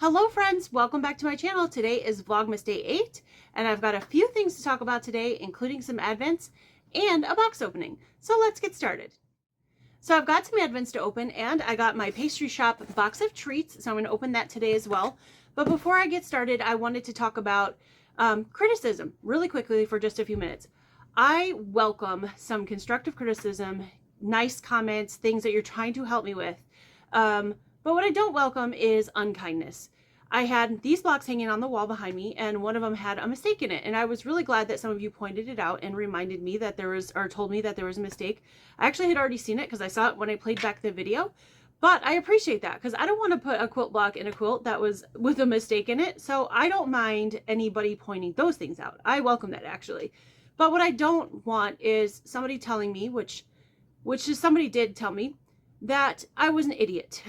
Hello friends, welcome back to my channel. Today is Vlogmas Day 8 and I've got a few things to talk about today, including some advents and a box opening. So let's get started. So I've got some advents to open and I got my Pastry Shop box of treats, so I'm going to open that today as well. But before I get started, I wanted to talk about criticism really quickly for just a few minutes. I welcome some constructive criticism, nice comments, things that you're trying to help me with. But what I don't welcome is unkindness. I had these blocks hanging on the wall behind me and one of them had a mistake in it. And I was really glad that some of you pointed it out and reminded me that there was, or told me that there was a mistake. I actually had already seen it because I saw it when I played back the video. But I appreciate that because I don't want to put a quilt block in a quilt that was with a mistake in it. So I don't mind anybody pointing those things out. I welcome that actually. But what I don't want is somebody telling me, which is somebody did tell me, that I was an idiot.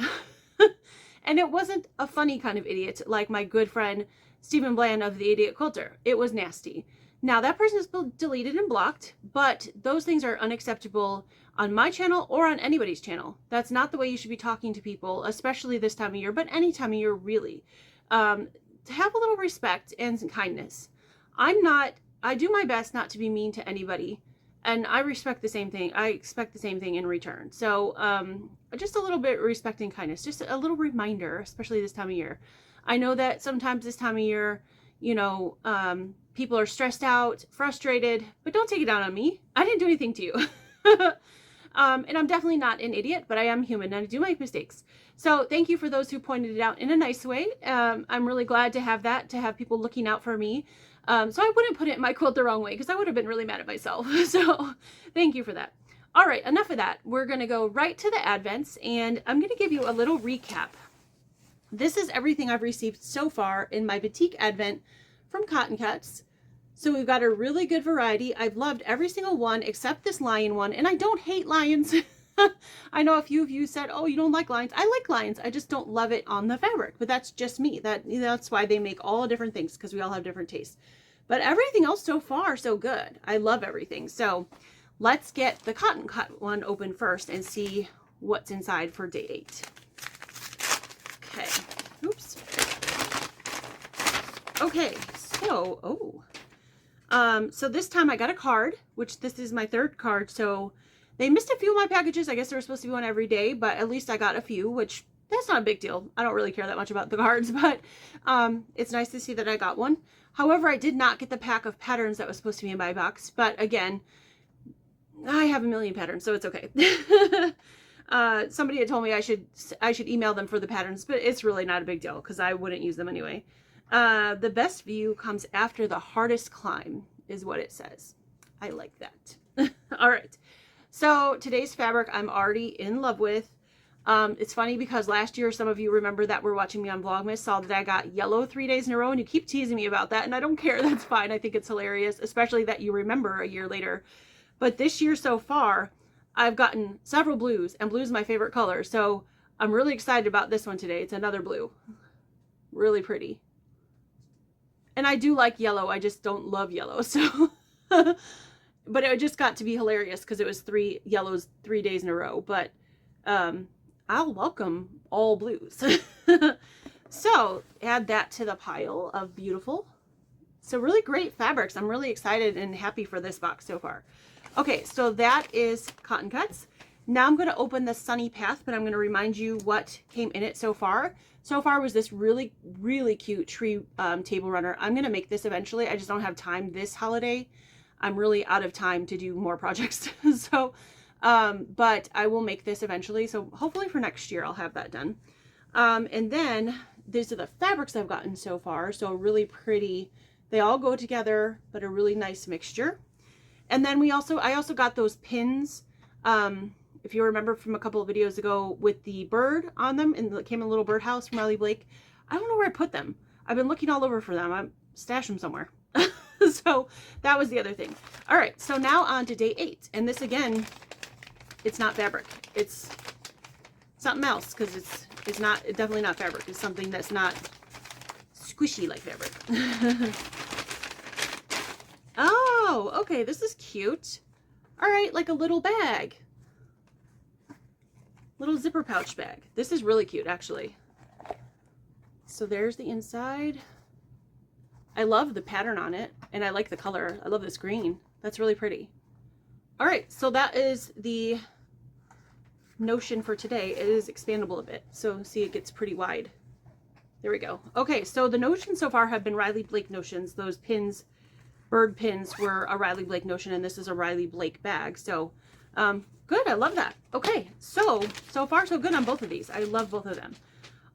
And it wasn't a funny kind of idiot like my good friend Stephen Bland of the Idiot Quilter. It was nasty. Now that person is deleted and blocked, but those things are unacceptable on my channel or on anybody's channel. That's not the way you should be talking to people, especially this time of year, but any time of year really. To have a little respect and kindness. I do my best not to be mean to anybody. And I respect the same thing. I expect the same thing in return. So just a little bit of respect and kindness. Just a little reminder, especially this time of year. I know that sometimes this time of year, you know, people are stressed out, frustrated, but don't take it out on me. I didn't do anything to you. And I'm definitely not an idiot, but I am human and I do make mistakes. So thank you for those who pointed it out in a nice way. I'm really glad to have that, to have people looking out for me. So I wouldn't put it in my quilt the wrong way because I would have been really mad at myself. So thank you for that. All right, enough of that. We're going to go right to the advents and I'm going to give you a little recap. This is everything I've received so far in my boutique advent from Cotton Cuts. So we've got a really good variety. I've loved every single one except this lion one, and I don't hate lions. I know a few of you said, oh, you don't like lions. I like lions. I just don't love it on the fabric, but that's just me. That's why they make all different things, because we all have different tastes. But everything else so far, so good. I love everything. So let's get the Cotton Cut one open first and see what's inside for day 8. Okay. Oops. Okay. So, so this time I got a card, which this is my 3rd card. So they missed a few of my packages. I guess there was supposed to be one every day, but at least I got a few, which that's not a big deal. I don't really care that much about the cards, but it's nice to see that I got one. However, I did not get the pack of patterns that was supposed to be in my box. But again, I have a million patterns, so it's okay. Somebody had told me I should email them for the patterns, but it's really not a big deal because I wouldn't use them anyway. The best view comes after the hardest climb is what it says. I like that. All right. So today's fabric I'm already in love with. It's funny because last year, some of you remember that were watching me on Vlogmas saw that I got yellow 3 days in a row, and you keep teasing me about that, and I don't care. That's fine. I think it's hilarious, especially that you remember a year later. But this year so far, I've gotten several blues, and blue is my favorite color. So I'm really excited about this one today. It's another blue. Really pretty. And I do like yellow. I just don't love yellow. So, but it just got to be hilarious because it was 3 yellows 3 days in a row. But I'll welcome all blues. So add that to the pile of beautiful. So really great fabrics. I'm really excited and happy for this box so far. Okay, so that is Cotton Cuts. Now I'm going to open the Sunny Path, but I'm going to remind you what came in it so far. So far was this really, really cute tree table runner. I'm going to make this eventually. I just don't have time this holiday. I'm really out of time to do more projects. So, but I will make this eventually. So hopefully for next year, I'll have that done. And then these are the fabrics I've gotten so far. So really pretty. They all go together, but a really nice mixture. And then I also got those pins. If you remember from a couple of videos ago with the bird on them, and it came in a little birdhouse from Ellie Blake. I don't know where I put them. I've been looking all over for them. I stashed them somewhere. So that was the other thing. All right, so now on to day 8. And this again, it's not fabric. It's something else because it's definitely not fabric. It's something that's not squishy like fabric. Oh, okay, this is cute. All right, like a little bag. Little zipper pouch bag. This is really cute, actually. So there's the inside. I love the pattern on it, and I like the color. I love this green. That's really pretty. All right, so that is the notion for today. It is expandable a bit, so see, it gets pretty wide. There we go. Okay, so the notions so far have been Riley Blake notions. Those pins, bird pins, were a Riley Blake notion, and this is a Riley Blake bag. So good, I love that. Okay, so far so good on both of these. I love both of them.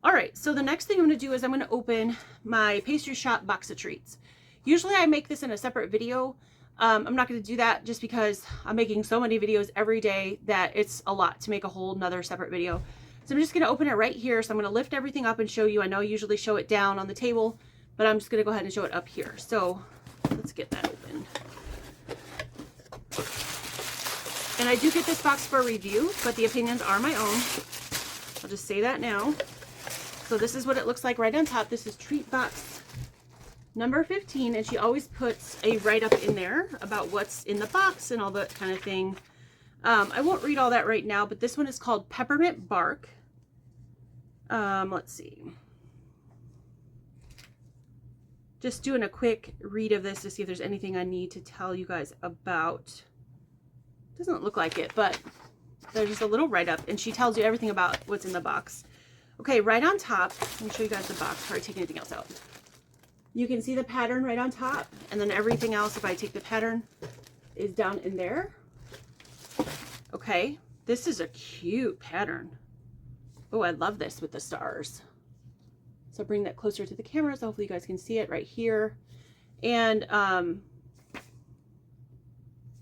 All right, so the next thing I'm going to do is I'm going to open my Pastry Shop box of treats. Usually I make this in a separate video. I'm not going to do that just because I'm making so many videos every day that it's a lot to make a whole nother separate video. So I'm just going to open it right here. So I'm going to lift everything up and show you. I know I usually show it down on the table, but I'm just going to go ahead and show it up here. So let's get that open. And I do get this box for a review, but the opinions are my own. I'll just say that now. So this is what it looks like right on top. This is treat box number 15, and she always puts a write-up in there about what's in the box and all that kind of thing. I won't read all that right now, but this one is called Peppermint Bark. Let's see. Just doing a quick read of this to see if there's anything I need to tell you guys about. Doesn't look like it, but there's just a little write-up, and she tells you everything about what's in the box. Okay, right on top, let me show you guys the box before I take anything else out. You can see the pattern right on top, and then everything else, if I take the pattern, is down in there. Okay, this is a cute pattern. Oh, I love this with the stars. So bring that closer to the camera so hopefully you guys can see it right here. And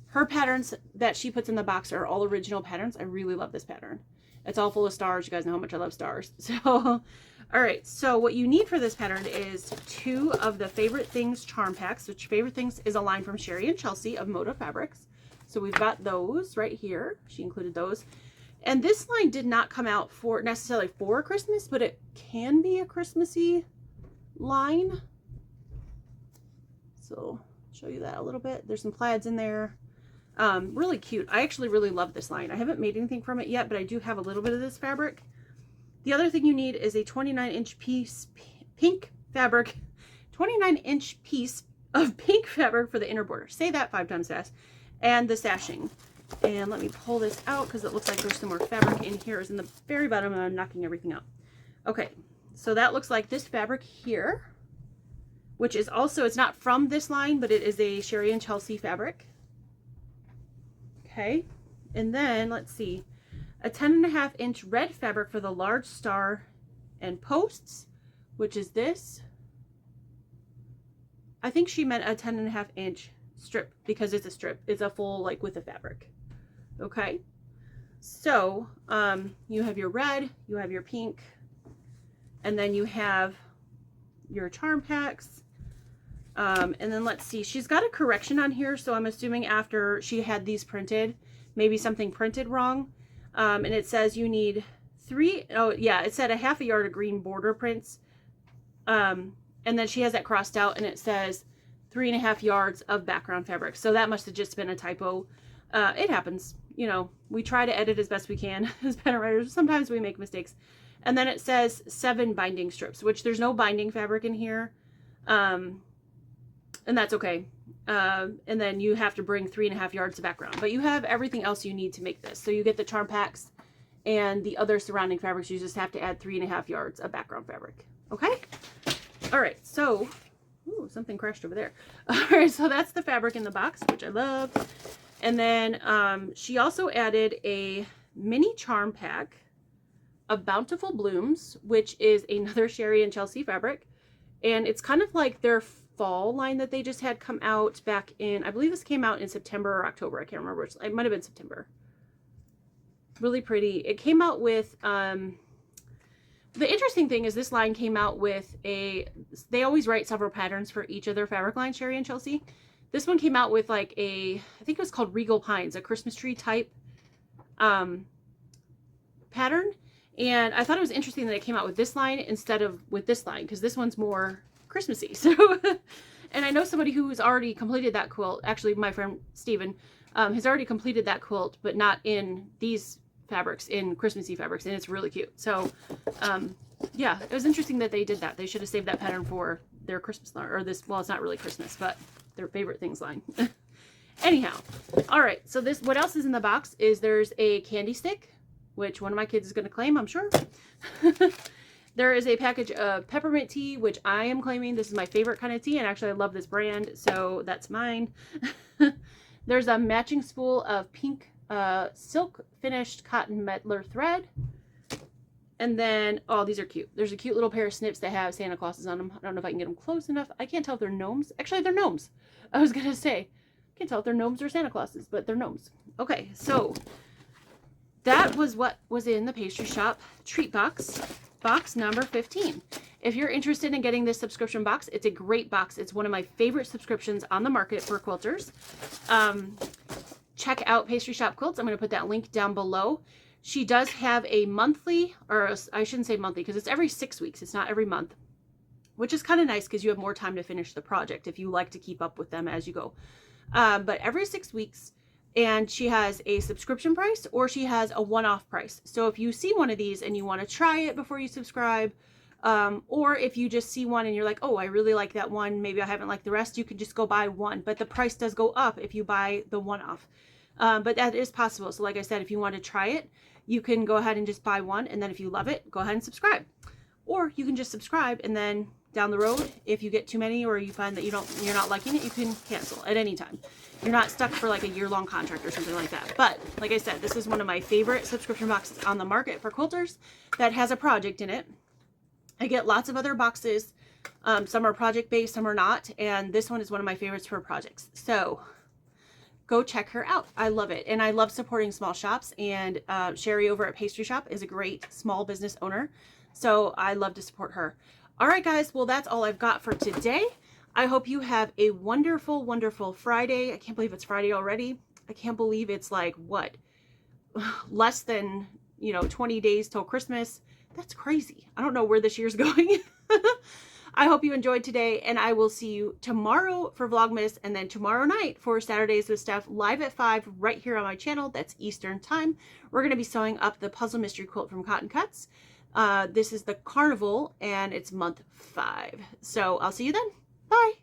her patterns that she puts in the box are all original patterns. I really love this pattern. It's all full of stars. You guys know how much I love stars. So, all right. So what you need for this pattern is 2 of the Favorite Things charm packs, which Favorite Things is a line from Sherry and Chelsea of Moda Fabrics. So we've got those right here. She included those. And this line did not come out for necessarily for Christmas, but it can be a Christmassy line. So I'll show you that a little bit. There's some plaids in there. Really cute. I actually really love this line. I haven't made anything from it yet, but I do have a little bit of this fabric. The other thing you need is a 29-inch piece pink fabric, 29-inch piece of pink fabric for the inner border. Say that 5 times fast. And the sashing. And let me pull this out because it looks like there's some more fabric in here. It's in the very bottom, and I'm knocking everything out. Okay, so that looks like this fabric here, which is also, it's not from this line, but it is a Sherry and Chelsea fabric. Okay, and then let's see, a 10.5-inch red fabric for the large star and posts, which is this. I think she meant a 10.5-inch strip because it's a strip. It's a full, like, with the fabric. Okay, so you have your red, you have your pink, and then you have your charm packs. And then let's see, she's got a correction on here, so I'm assuming after she had these printed, maybe something printed wrong. And it says you need 3, oh yeah, it said a 1/2 yard of green border prints. And then she has that crossed out, and it says 3.5 yards of background fabric. So that must have just been a typo. It happens. You know, we try to edit as best we can as pattern writers. Sometimes we make mistakes. And then it says 7 binding strips, which there's no binding fabric in here. And that's okay. And then you have to bring 3.5 yards of background, but you have everything else you need to make this. So you get the charm packs and the other surrounding fabrics. You just have to add 3.5 yards of background fabric. Okay. All right. So, ooh, something crashed over there. All right. So that's the fabric in the box, which I love. And then, she also added a mini charm pack of Bountiful Blooms, which is another Sherry and Chelsea fabric. And it's kind of like their fall line that they just had come out back in, I believe this came out in September or October. I can't remember. It might have been September. Really pretty. It came out with, the interesting thing is this line came out with they always write several patterns for each of their fabric lines, Sherry and Chelsea. This one came out with like I think it was called Regal Pines, a Christmas tree type pattern. And I thought it was interesting that it came out with this line instead of with this line, because this one's more Christmassy. So, and I know somebody who has already completed that quilt. Actually, my friend Steven has already completed that quilt, but not in these fabrics, in Christmassy fabrics, and it's really cute. So yeah, it was interesting that they did that. They should have saved that pattern for their Christmas line, or this, well, it's not really Christmas, but their favorite things line. Anyhow, all right, so this, what else is in the box is there's a candy stick, which one of my kids is going to claim, I'm sure. There is a package of peppermint tea, which I am claiming this is my favorite kind of tea, and actually I love this brand, so that's mine. There's a matching spool of pink silk finished cotton medlar thread. And then, oh, these are cute. There's a cute little pair of snips that have Santa Clauses on them. I don't know if I can get them close enough. I can't tell if they're gnomes. Actually, they're gnomes. I was going to say, I can't tell if they're gnomes or Santa Clauses, but they're gnomes. Okay, so that was what was in the Pastry Shop treat box. Box number 15. If you're interested in getting this subscription box, it's a great box. It's one of my favorite subscriptions on the market for quilters. Check out Pastry Shop Quilts. I'm going to put that link down below. She does have a monthly, or I shouldn't say monthly because it's every 6 weeks. It's not every month, which is kind of nice because you have more time to finish the project if you like to keep up with them as you go. But every 6 weeks, and she has a subscription price or she has a one-off price. So if you see one of these and you want to try it before you subscribe, or if you just see one and you're like, oh, I really like that one, maybe I haven't liked the rest, you can just go buy one. But the price does go up if you buy the one-off. But that is possible. So like I said, if you want to try it, you can go ahead and just buy one. And then if you love it, go ahead and subscribe. Or you can just subscribe and then down the road, if you get too many or you find that you're not liking it, you can cancel at any time. You're not stuck for like a year-long contract or something like that. But like I said, this is one of my favorite subscription boxes on the market for quilters that has a project in it. I get lots of other boxes. Some are project-based, some are not. And this one is one of my favorites for projects. So go check her out. I love it. And I love supporting small shops. And Sherry over at Pastry Shop is a great small business owner. So I love to support her. All right, guys. Well, that's all I've got for today. I hope you have a wonderful, wonderful Friday. I can't believe it's Friday already. I can't believe it's like, what, less than, 20 days till Christmas. That's crazy. I don't know where this year's going. I hope you enjoyed today, and I will see you tomorrow for Vlogmas, and then tomorrow night for Saturdays with Steph live at 5 right here on my channel. That's Eastern time. We're going to be sewing up the Puzzle Mystery Quilt from Cotton Cuts. This is the Carnival, and it's month 5. So I'll see you then. Bye.